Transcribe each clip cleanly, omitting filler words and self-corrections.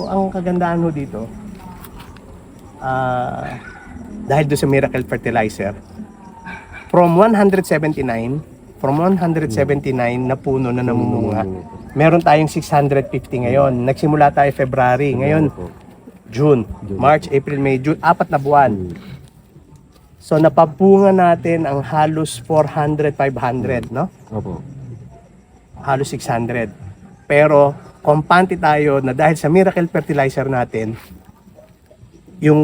ang kagandahan ho dito, dahil doon sa Miracle Fertilizer, from 179 na puno na namumunga, meron tayong 650 ngayon. Nagsimula tayo February, ngayon June, March, April, May, June, 4 na buwan. So napapunga natin ang halos 400, 500, no? Opo. Halos 600. Pero kompante tayo na dahil sa Miracle Fertilizer natin, yung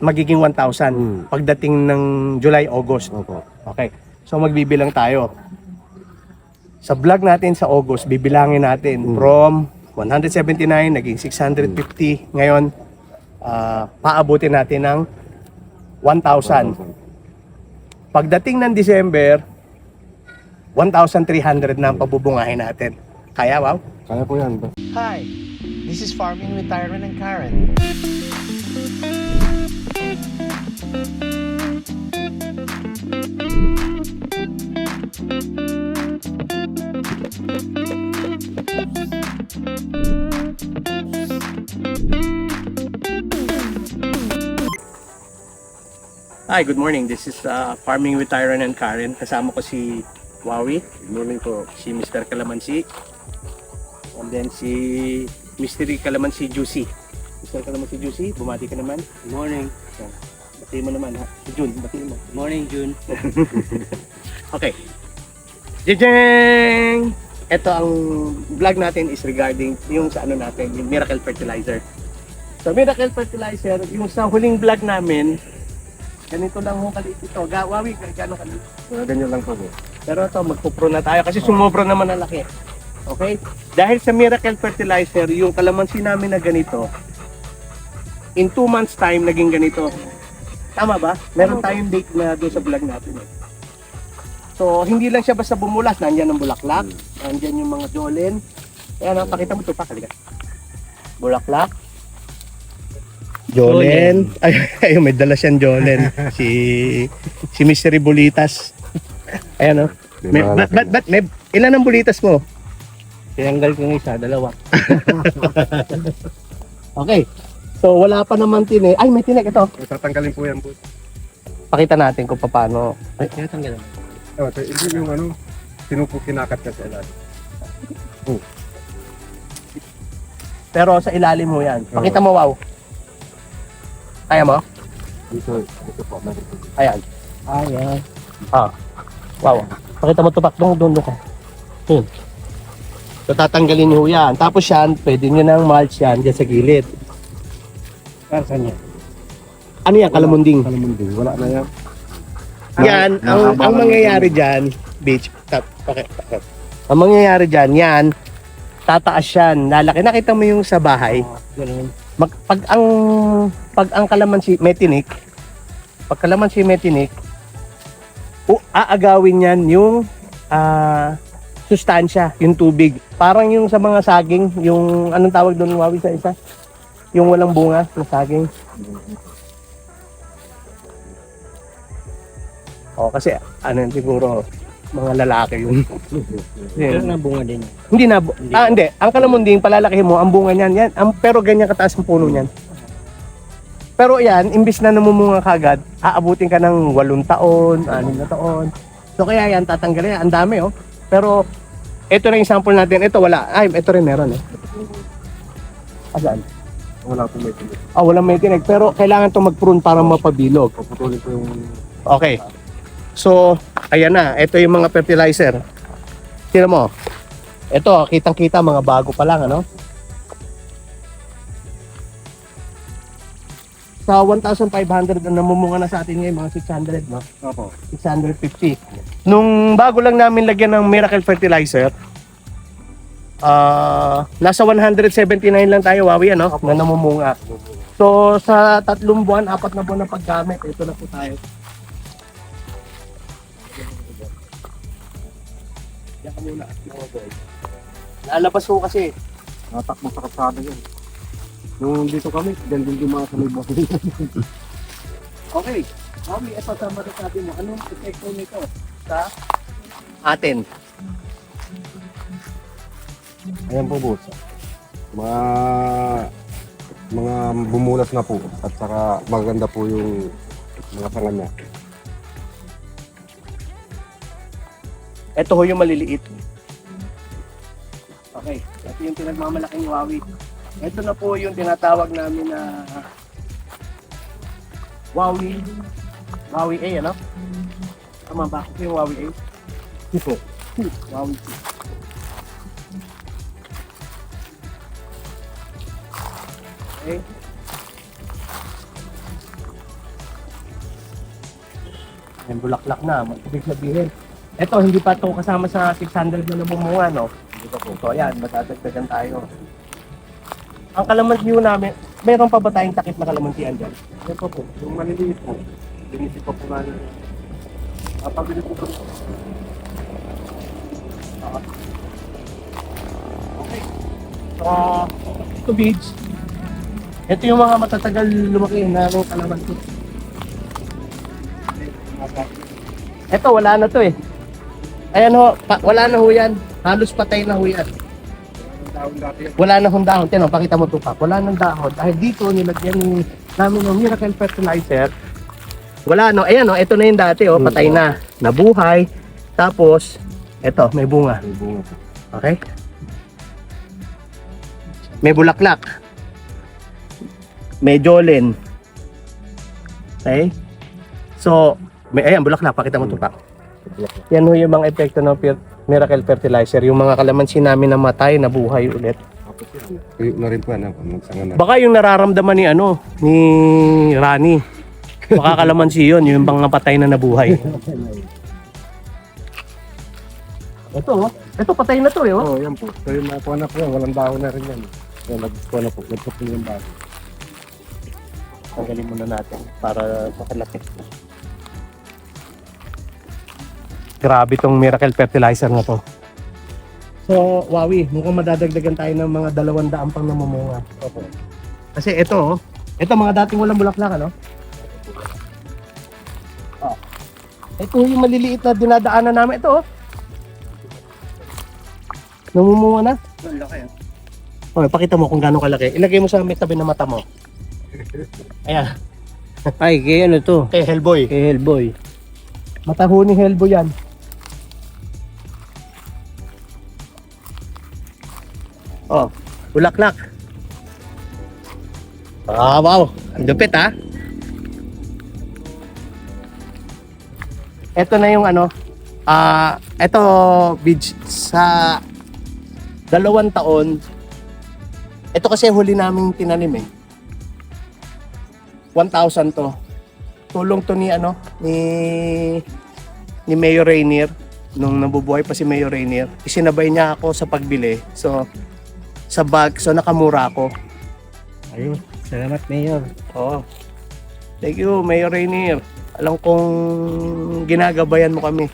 magiging 1,000 pagdating ng July, August. Opo. Okay. So magbibilang tayo. Sa vlog natin sa August, bibilangin natin from 179 naging 650. Ngayon, paabutin natin ng 1,000. Pagdating ng December, 1,300 na ang pabubungahin natin. Kaya, wow? Kaya po yan. Hi, this is Farming with Tyron and Karen. Hi, good morning. This is Farming with Tyron and Karen. Kasama ko si Wawi. Good morning po. Si Mr. Calamansi. And then si Mystery Calamansi Juicy. Mr. Calamansi Juicy, bumati ka naman. Good morning. Bati mo naman ha. Si June, bati mo. Good morning, June. Okay. Jijeng! Ito ang vlog natin is regarding yung sa ano natin, yung Miracle Fertilizer. So Miracle Fertilizer, yung sa huling vlog namin, ganito lang ho kaliit ito. Wawi, gano'n kaliit. Ganyan lang po po. Pero ito, magpupro na tayo kasi sumobra naman ang laki. Okay? Dahil sa Miracle Fertilizer, yung kalamansi namin na ganito, in 2 months time, naging ganito. Tama ba? Meron tayong date na doon sa vlog natin. So, hindi lang siya basta bumulas. Nandyan ang bulaklak. Nandyan yung mga jollen. Ayan, pakita mo ito pa. Halika. Bulaklak. Jollen. Ay, may dala siyang jollen. Si Mystery Bulitas. Ayan o. Ba't, ilan ang bulitas mo? Tinanggal ko ng isa, 2. Okay. So, wala pa naman tinik. Ay, may tinik ito. Tatanggalin po yan po. Pakita natin kung paano. Ay, tinatanggal. Ito yung ano, kinakat ka sa ilalim. Pero sa ilalim mo yan. Pakita mo, wow. Kaya mo? Ito po. Ayan. Ayan. Wow. Pakita mo tupak doon ka. Yun. So, tatanggalin niyo yan. Tapos yan, pwede nyo nang mulch yan dyan sa gilid. Para saan yan? Ano yan? Kalamunding. Kalamunding. Wala na yan. Yan, ang mangyayari dyan, beach, ang mangyayari dyan, yan, tataas yan, lalaki. Nakita mo yung sa bahay, Ganun. pag ang kalamansi may tinik, aagawin yan yung sustansya, yung tubig. Parang yung sa mga saging, yung anong tawag doon, Wawi, sa isa? Yung walang bunga na saging. Kasi ano siguro mga lalaki yun. Pero nabunga din. Hindi na hindi. Ang kalamunding palalakihin mo, ang bunga niyan, yan. Pero ganyan kataas ang puno niyan. Pero yan, imbis na namumunga kagad, aabutin ka ng 8 taon, 6 na taon. So kaya yan tatanggalin. Ang dami Pero ito na yung sample natin. Ito wala. Ay, ito rin meron Saan? Wala po may tinik. Walang may tinig. Pero kailangan itong mag-prune para mapabilog. Paputulin po yung... Okay. So, ayan na. Ito yung mga fertilizer. Tingnan mo. Ito, kitang-kita mga bago pa lang, ano? Sa 1,500 na namumunga na sa atin ngayon, mga 600, no? Opo. 650. Nung bago lang namin lagyan ng Miracle Fertilizer, nasa 179 lang tayo, Wawi, ano? Na namumunga. So, sa 3 buwan, 4 na buwan na paggamit, ito na po tayo. Yan ka muna, mga boy. Lalabas ko kasi. Natakbo sa kapsada yan. Nung dito kami, dyan din yung mga kalibas. Okay. Mami, ito sa masasabi mo. Anong epekto nito sa atin? Ayan po, boss. mga bumulas na po at saka maganda po yung mga sanga niya. Ito ho yung maliliit. Okay, ito yung pinagmamalaking Wawi. Ito na po yung tinatawag namin na Wawi A, ano? Tama ba? Ito yung Wawi A? Ito. Wawi A. Okay. Yung bulaklak na, ibig sabihin. Ito, hindi pa ito kasama sa 600 na nabumunga, no? Hindi pa po. So, ayan, matadagdagan tayo. Ang kalamansi ho namin, meron pa ba tayong takip na kalamansian dyan? Ito po, yung maliliit po. Binisip po po namin. Pabili po po. Okay. So, ito beads. Ito yung mga matatagal lumaki na kalamansi. Ito, wala na to eh. Ayan ho, wala na ho yan. Halos patay na ho yan. Dahon dati yan. Wala na hong dahon. Tino, pakita mo ito pa. Wala nang dahon. Dahil dito, nilagyan namin ng miracle fertilizer. Wala no. Ayan no, ito na yung dati oh, patay na. Nabuhay. Tapos, ito, may bunga. May bunga po. Okay? May bulaklak. May jolin. Okay? So, ayan, bulaklak. Pakita mo ito pa. Yan ho yung mga epekto ng miracle fertilizer. Yung mga kalamansi namin na matay, nabuhay ulit. Tapos yan. Tuyo na rin po yan. Magsanga na. Baka yung nararamdaman ni ni Rani. Baka kalamansi yun, yung mga patay na nabuhay. Ito patay na to eh. Oh. Oo, yan po. So yung nakuha na po yan. Walang dahon na rin yan. So nagkuha na po. Nagkuha na yung dahon. Tanggalin muna natin para makalaki. Grabe tong miracle fertilizer na to. So, Wawi, mukhang madadagdagan tayo ng mga 200 pang namumunga. Opo. Kasi ito, ito mga dating walang bulaklak, ano? Oh. Ito yung maliliit na dinadaanan namin. Ito, oh. Namumunga na. Ang laki ah. Okay, pakita mo kung gaano kalaki. Ilagay mo sa may tabi ng mata mo. Ayan, Ay, kay ano to? kay Hellboy. Kay Hellboy. Mataho ni Hellboy yan. Oh, bulaklak. Ah, wow. Ang lupit ah. Ito na yung ano, ito beach sa 2 taon. Ito kasi huli naming tinanim eh. 1,000 to. Tulong to ni ni Mayor Rainier nung nabubuhay pa si Mayor Rainier. Isinabay niya ako sa pagbili. So sa bag, so nakamura ako. Ayun. Salamat, Mayor. Oh. Thank you, Mayor Rainier. Alam kong ginagabayan mo kami.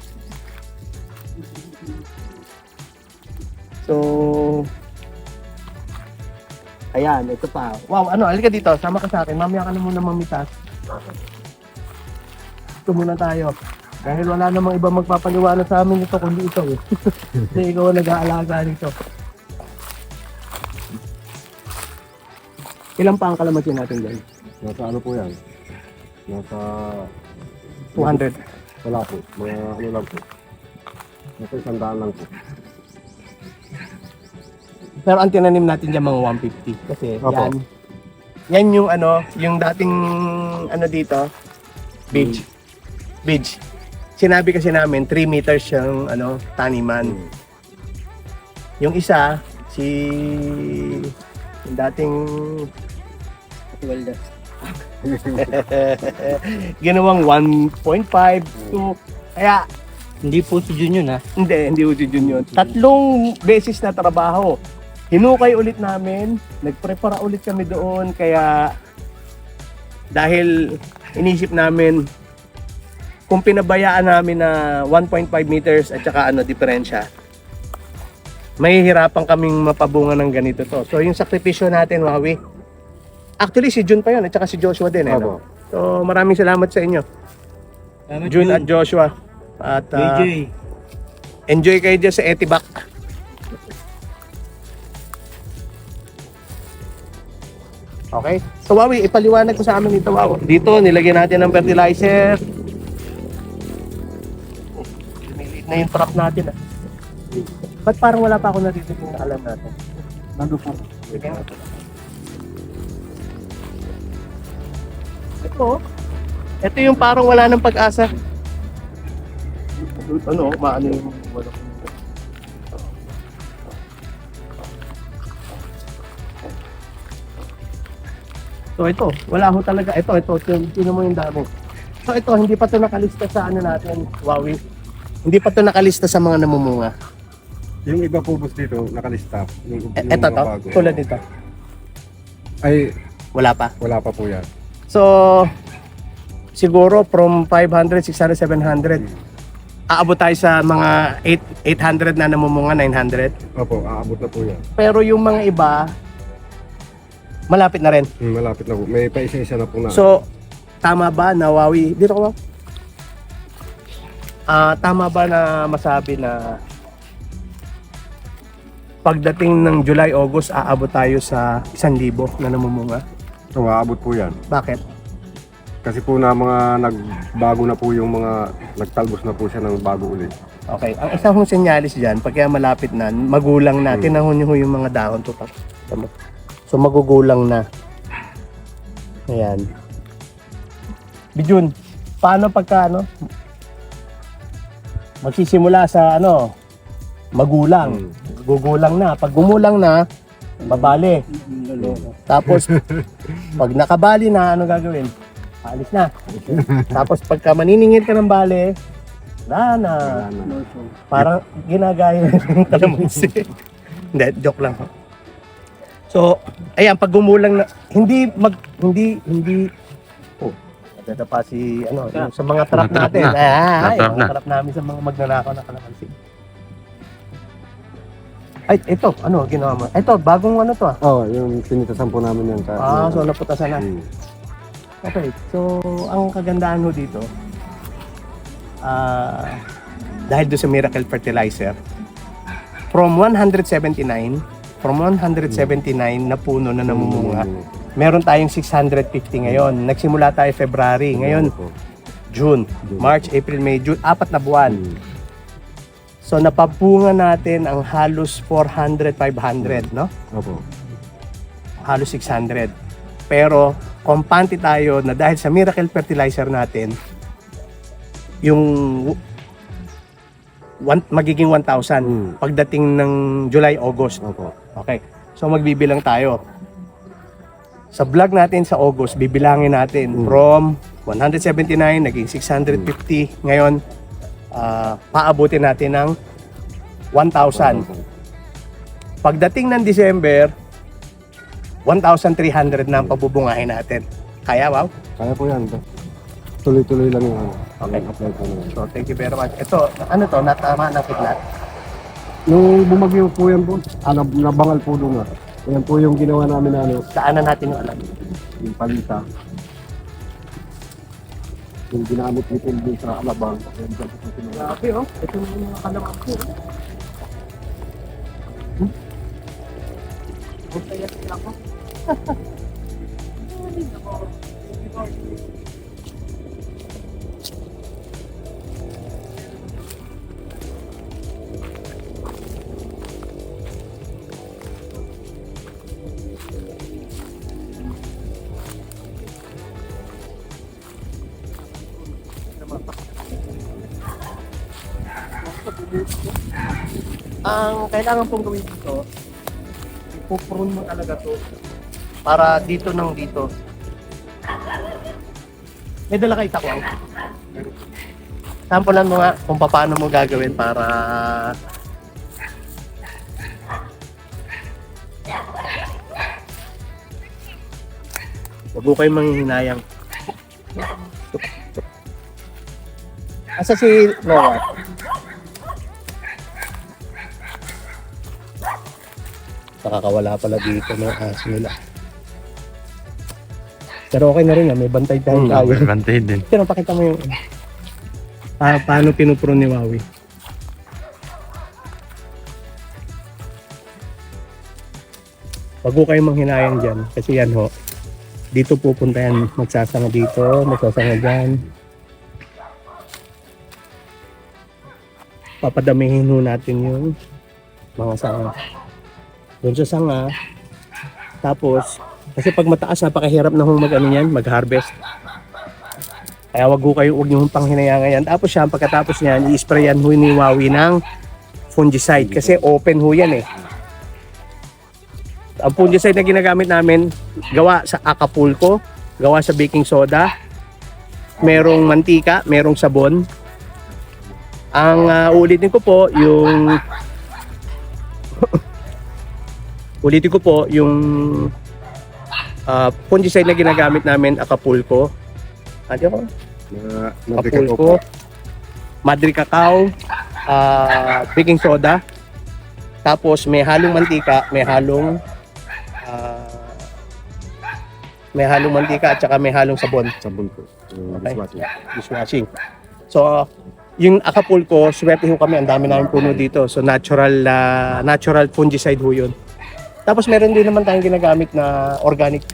So, ayan, ito pa. Wow, halika dito. Sama ka sa akin. Mamaya ka na muna mamitas. Ito muna tayo. Dahil wala namang iba magpapaniwala sa amin ito kundi ito eh. Kasi ikaw ang nag-aalaga nito. Ilan pa ang kalamansi natin dyan? Nasa ano po yan? Nasa 200. wala po. Mga ano lang po. Nasa 100 lang po. Pero ang tinanim natin dyan mga 150. Kasi Opo. yan yung yung dating dito, beach. Sinabi kasi namin 3 meters yung taniman. Yung isa, yung dating Walda. ginawang 1.5 to, kaya Hindi po si Jun yun ha. hindi yun yun. 3 beses na trabaho. Hinukay ulit namin, nagprepara ulit kami doon, kaya dahil inisip namin kung pinabayaan namin na 1.5 meters at saka diferensya, mahihirapan kaming mapabunga ng ganito to. So yung sakripisyo natin, Wawi, actually si Jun pa yun at saka si Joshua din. Opo. So maraming salamat sa inyo, Jun at Joshua. At JJ. enjoy kayo dyan sa Etibac. Okay? So Wawi, ipaliwanag ko sa amin dito, Wawi. Dito, nilagyan natin ng fertilizer. Lumiliit na yung trap natin. Ah. Ba't parang wala pa ako natitigil na alam natin? Nando po. Lagyan natin. Ito, ito yung parang wala ng pag-asa. Ano, maano yung wala. So ito, wala ho talaga. Ito, sino mo yung damo. So ito, hindi pa to nakalista sa ano natin, Wawi. Hindi pa to nakalista sa mga namumunga. Yung iba po boss dito, nakalista. Yung Ito mga to, bago. tulad nito. Ay, Wala pa. wala pa po yan. So, siguro from 500, 600, 700, aabot tayo sa mga 800 na namumunga, 900. Opo, aabot na po yan. Pero yung mga iba, malapit na rin. Malapit na po. May pa isa-isa na po na. So, tama ba na Wawi? Dito ko ba? Tama ba na masabi na pagdating ng July, August, aabot tayo sa 1,000 na namumunga? so, aabot po yan. Bakit? Kasi po na mga nagbago na po yung mga nagtalbos na po siya ng bago ulit. Okay, ang isang hong senyalis dyan, pag kaya malapit na, magulang na, tinahon nyo yung mga dahon to. Tama. So magugulang na. Ayan. Bijun, paano pagka ano? Magsisimula sa ano? Magulang. Gugulang na. Pag gumulang na, babali. Tapos, pag nakabali na, ano gagawin? Alis na. Tapos pagka maniningil ka ng bali, wala na. Parang ginagaya ng kalamansi. Hindi, joke lang. So, ayan, pag gumulang na, hindi, magdada pa si, ano, yung sa mga trap natin. Trap na. Trap namin sa mga magnanakaw na kalamansi. Ay, ito, ano, ginawa mo? Ito, bagong ano to ah. Yung pinitasan po namin yan. So naputasan na. Okay, so ang kagandahan ho dito, dahil doon sa Miracle Fertilizer, from 179 na puno na namumunga, meron tayong 650 ngayon. Nagsimula tayo February, ngayon June, March, April, May, June, 4 na buwan. So napapunga natin ang halos 400, 500, no? Opo. Halos 600. Pero kompante tayo na dahil sa Miracle Fertilizer natin, yung magiging 1,000 pagdating ng July, August. Opo. Okay. So magbibilang tayo. Sa vlog natin sa August, bibilangin natin from 179 naging 650. Ngayon, paabutin natin ng 1,000. Pagdating ng December, 1,300 na ang pabubungahin natin. Kaya, wow? Kaya po yan. Tuloy-tuloy lang yung ano. Okay. Yung apply po na yan. So, thank you very much. Ito, ano to? Natama ng kidlat? Nung bumagyo po yan po, nabangal po doon nga. Yan po yung ginawa namin na ano, Saan na natin yung alam? yung palita. Yung ginamit nito din sa alabang. Grabe, oh. Ito yung mga kalaman ko. Bustaya sila ko. Ang kailangan pong gawin dito, ipuprune mo talaga to para dito nang dito. May dala kayo takwang? Sampulan mo nga kung paano mo gagawin para wag mo kayong manghihinayang. Asa si Noah? Nakakawala pala dito ng aso nila. Pero okay na rin may bantay tayo. Bantay din. Pero pakita mo yung paano pinupro ni Wawi. Wag ko kayong manghinayang dyan kasi yan ho, Dito pupunta yan, magsasanga dito, magsasanga dyan. Papadamihin ho natin yung mga sanga. Doon sa sanga, tapos, kasi pag mataas, napakahirap na hong mag-harvest. Kaya wag nyo hong panghinayangan yan. Tapos siya, pagkatapos niyan, i-sprayan ho ni Wawi ng fungicide. Kasi open ho yan eh. Ang fungicide na ginagamit namin, gawa sa Acapulco, gawa sa baking soda, merong mantika, merong sabon. Ang ulitin ko po, yung fungicide na ginagamit namin, Acapulco. Ano ko? Acapulco, Madre Cacao, baking soda, tapos may halong mantika, may halong mantika at saka may halong sabon. Sabon po. Okay. Dishwashing. Dishwashing. So, yung Acapulco, swerte ho kami, ang dami namin puno dito. So, natural fungicide ho yun. Tapos meron din naman tayong ginagamit na organic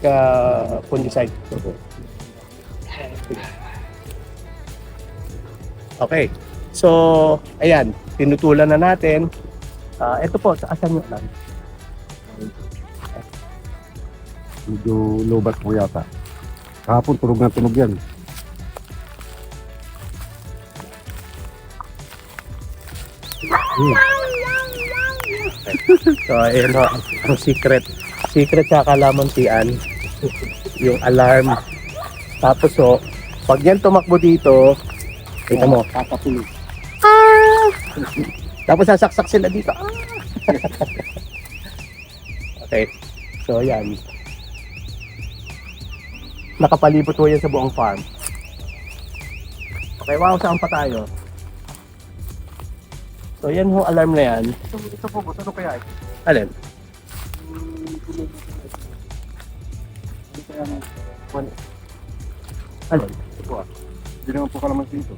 fungicide. Okay. So, ayan, tinutulan na natin. Ito po, saan yung alam? Medyo lobat po yata. Kahapon, tunog na tunog yan. So, ayan ho, ang secret. Secret sa kalamantian, yung alarm. Tapos ho, pag yan tumakbo dito, kita mo, Kakapulog. tapos sasaksak sila dito. Okay. So, ayan. Nakapalibot ho yan sa buong farm. Okay, wow, saan pa tayo? So, yan ho, alarm na yan. Ito po, ano kaya? Alin? Alin? Hindi naman po kalaman dito.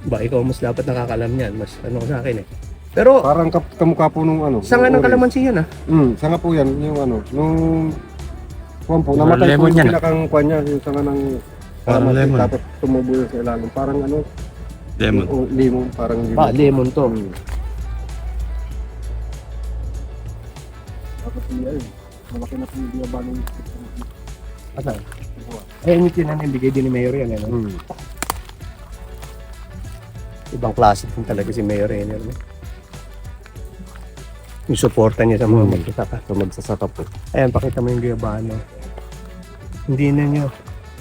Ba, ikaw mas dapat nakakalam yan. Mas ano sa akin eh. Pero, Parang kamukha po nung ano. sanga ng nung orange. kalamansi yan ah. Sanga po yan, yung ano, nung kuwan po, Parang namatay po lemon yung yan, ah. pinakang kuwan niya, yung sanga ng Parang kalamansi, lemon. tapos tumubo yun sa ilalim. Parang ano, Lemon. limon, parang limon. Lemon to. Tapos yun, malaki na po yung diabanong. Asa? Ayun yung tinanim, bigay din ni Mayor yan. Ano? Ibang klase din talaga si Mayor yan. Ano? Yung suporta niya sa mga magsasaka. So magsasaka po. Ayan, pakita mo yung guyabano. Hindi na nyo.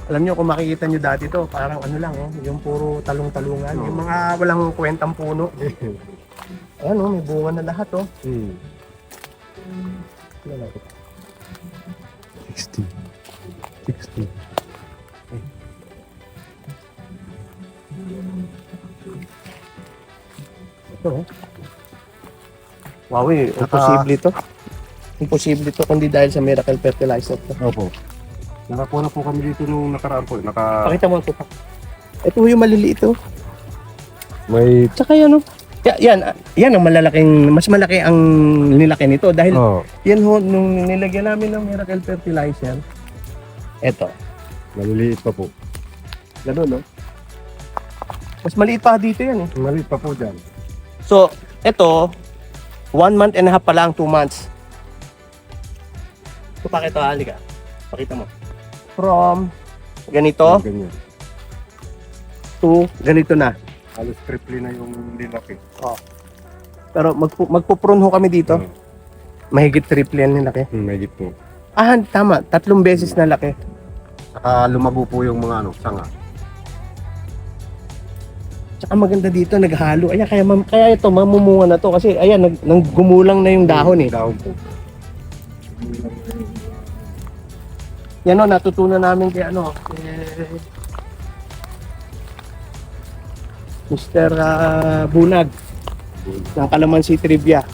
Alam nyo, kung makikita nyo dati to, parang ano lang, oh, yung puro talong-talungan. Oo. Yung mga walang kwentang puno. Ayan, oh, may bunga na lahat, oh. Ano lang ito? 60. 60. Ito, oh. Wow, eh, imposible to. Imposible to kundi dahil sa miracle fertilizer to. Opo. Nakakuha na po kami dito nung nakaraan po. Pakita mo ito. Ito yung maliliit, oh. May... Tsaka yan, oh. Yan ang malalaking, mas malaki ang nilaki nito dahil yan ho, nung nilagyan namin ng miracle fertilizer, eto, Maliliit pa po. gano'n, no? Mas maliit pa dito yan, eh. Maliit pa po dyan. So, eto, 1 month and a half pa lang, 2 months. Ito, pakita, halika. Pakita mo. From ganito Ganyan. to ganito na. Halos triple na yung nilaki. Pero magpo-prune ho kami dito. Mahigit triple yan nilaki. Mahigit po. Tama. 3 beses na laki. Saka lumago po yung mga ano, sanga. Tsaka maganda dito, naghalo. Ayan, kaya ito, mamumunga na to. Kasi ayan, gumulang na yung dahon eh. Dahon po. Yan o, natutunan namin kay ano, Mr. Bunag ng Kalamansi Trivia.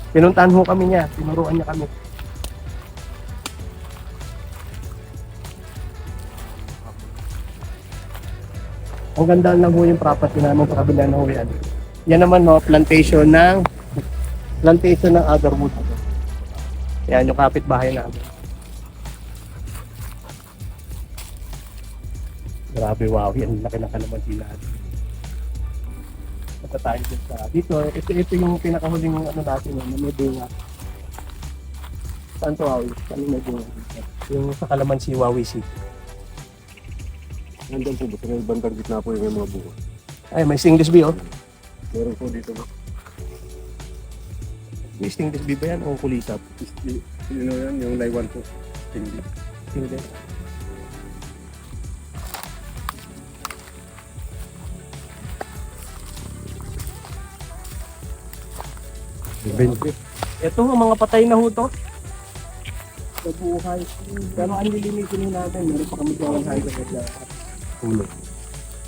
Pinuntahan ho kami niya, tinuruan niya kami. Ang ganda lang ho yung property namin sa kabila na ho yan. Yan naman ho, plantation ng agarwood. Yan yung kapitbahay namin. Grabe, wow. Yan, laki ng kalamansi natin. Punta tayo dun sa dito. Ito yung pinakahuling ano natin, na may bunga. Saan to, Wawi? Saan yung may bunga dito? Yung sa Kalamansi, Wawi City. Nandun po, sa may bandang gitna po yung may mga buko. Ay, may English bee, oh. Meron po dito. May English bee ba yan o kulisap? Yun yan, yung Laiwan po. Hindi. Hindi. Ito, mga patay na ho to. Sa buhay. Pero ang lilinisin natin, meron pa kami dyan hydrogen. Ulo.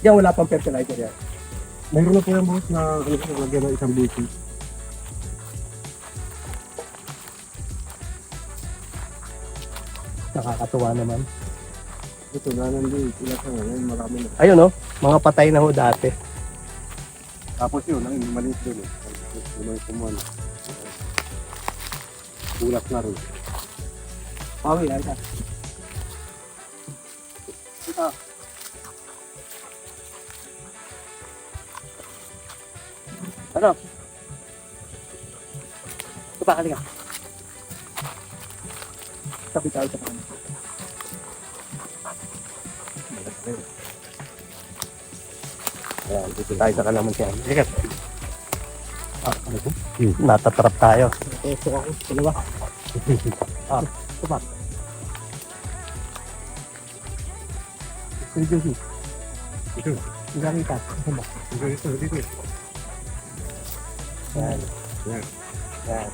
Diyan wala pang fertilizer yan. Mayroon na po yung buhos na lagyan ng isang buti. Nakakatuwa naman. Ito na nandun, sila sa ngayon, marami na. Ayun, oh, mga patay na ho dati. Tapos yun, ang maliit doon eh. Yung kuman. Bulat na rin. Oh, yan ka. Ito. Ano? Ito pa, kalika. Sabi tayo sa kanan. Ayan, dito tayo sa kalamansi. Sige. Ano po? Natatrap tayo. Ito ako. Dalawa. Ito pa. Ito. Ito. Hanggang itas. Ito ba? Dito. Yan. Yan. Yan.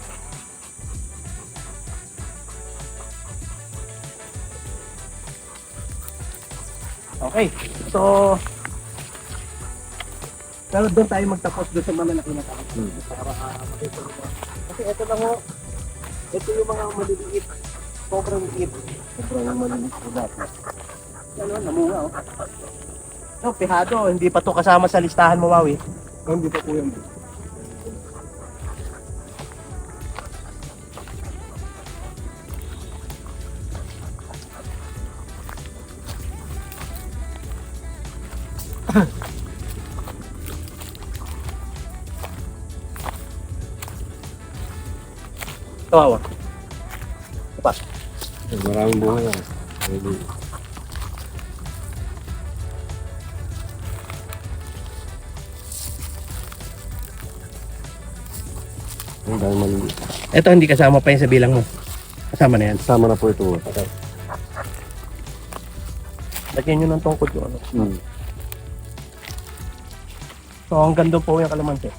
Okay. So, pero doon tayo magtapos doon sa malalaki na tao. Para makita mo. Kasi ito lang ho. Ito yung mga maliliit. Sobrang liit. Sobrang maliliit po dati. Ano, namunga oh. No, pihado. Hindi pa to kasama sa listahan mo, Wawi. Hindi pa po yan. Kawawa. Apa? Maraming bunga yan. Pwede. Ang dahil maliliit. Ito hindi kasama pa yun sa bilang mo. Kasama na yan. Sama na po ito. Lagyan nyo ng tungkod yung ano. Hmm. So hanggang doon po yung kalamansi.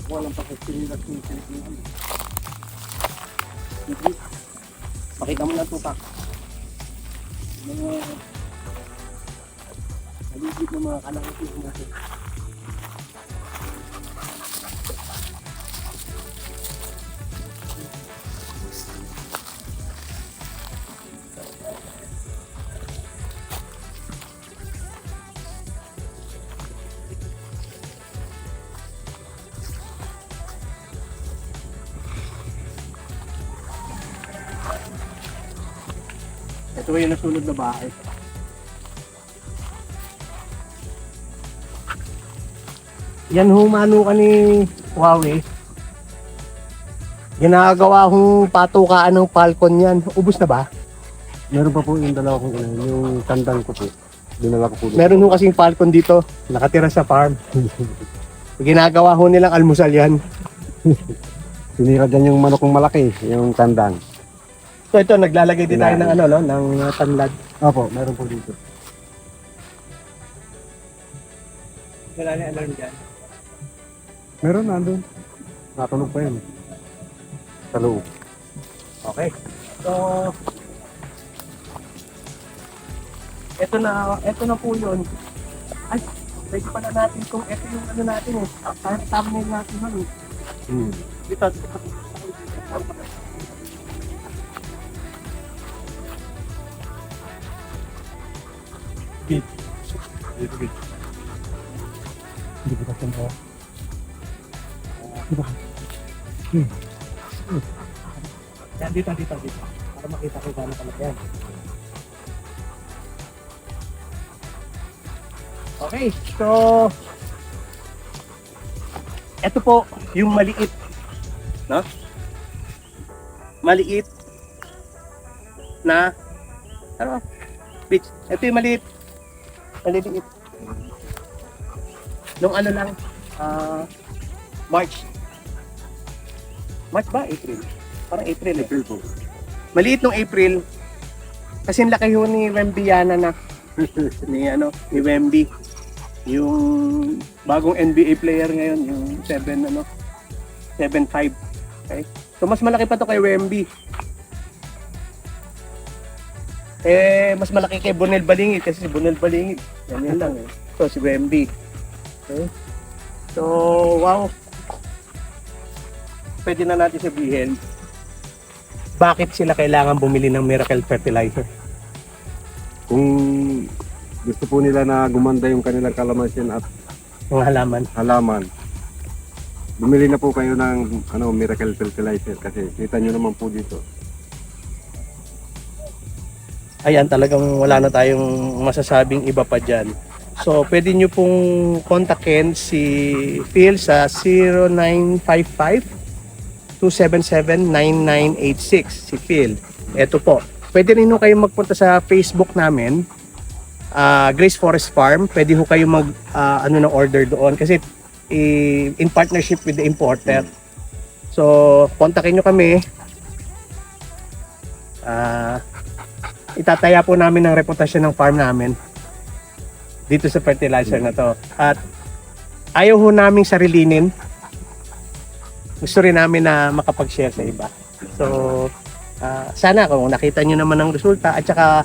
Walang pakisilat ng sinilang. Pakita mo na tutak. Mga naligid ng mga kalangit natin. Ito yung nasunod na bahay. Yan humano ka ni Huawei. Ginagawa kong patukaan ng Falcon yan. Ubus na ba? Meron pa po yung dalawa kong yung kandang ko po. Dinala ko po. Meron ho kasing Falcon dito. Nakatira sa farm. Ginagawa ho nilang almusal yan. Sinira dyan yung manok kong malaki, yung kandang. So ito, naglalagay din tayo ng ano, no? Ng tanlad. Opo, meron po dito. Wala na alarm dyan. Meron nandun. Natulog pa yun. Sa loob. Okay. So, ito na po yun. Ay, pwede pala natin kung ito yung ano natin eh. Thumbnail natin ano. Dito. Hindi ko kasi mo. Yan, dito. Para makita ko gano'n kalaki yan. Okay, so ito po yung maliit, no? Maliit na ano? Beach. Ito yung maliliit. Nung ano lang, March ba? April? Parang April eh. April po. Maliit nung April. Kasi ang laki yun ni Wembyana na. ni Wemby. Yung bagong NBA player ngayon, yung 7'5". Okay? So mas malaki pa to kay Wemby. Mas malaki kay Bonel Balingid kasi si Bonel Balingid. Yan lang eh. So si Wemby. Okay? So wow. Pwede na natin sabihin bakit sila kailangan bumili ng Miracle Fertilizer. Kung gusto po nila na gumanda yung kanilang kalamansin at Mga halaman. bumili na po kayo ng Miracle Fertilizer kasi kita nyo naman po dito. Ayan, talagang wala na tayong masasabing iba pa dyan. So, pwede nyo pong kontakin si Phil sa 0955-277-9986. Si Phil. Ito po. Pwede rin ho kayong magpunta sa Facebook namin, Grace Forest Farm. Pwede ho kayong ng order doon kasi in partnership with the importer. So, kontakin nyo kami. Itataya po namin ang reputasyon ng farm namin dito sa fertilizer na to. At ayaw ho naming sarilinin. Gusto rin namin na makapag-share sa iba. So, sana kung nakita nyo naman ang resulta at saka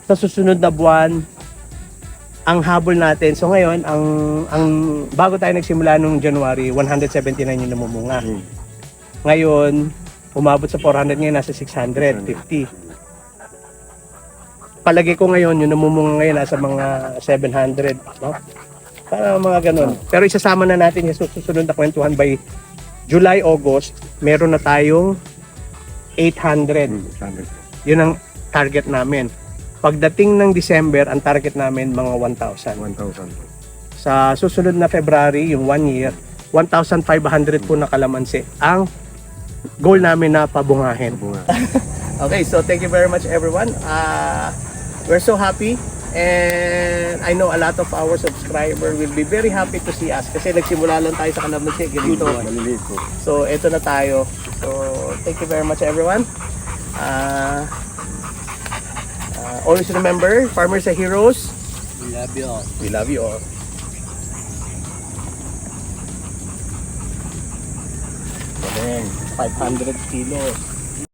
sa susunod na buwan ang habol natin. So ngayon, ang bago tayo nagsimula nung January, 179 yung namumunga. Ngayon, umabot sa 400, ngayon nasa 650. Palagi ko ngayon, yung namumunga ngayon nasa mga 700, no? Para mga ganun. Pero isasama na natin yung susunod na kwentuhan by July, August, meron na tayong 800. Yun ang target namin. Pagdating ng December, ang target namin mga 1,000. 1,000. Sa susunod na February, yung 1 year, 1,500 po na kalamansi ang goal namin na pabungahin. Okay, so thank you very much everyone. We're so happy and I know a lot of our subscribers will be very happy to see us kasi nagsimula lang tayo sa kalamansi ganito. Maliliit po. So ito na tayo. So thank you very much everyone. Always remember, farmers are heroes. We love you all. We love you all. Galing, 500 kilos.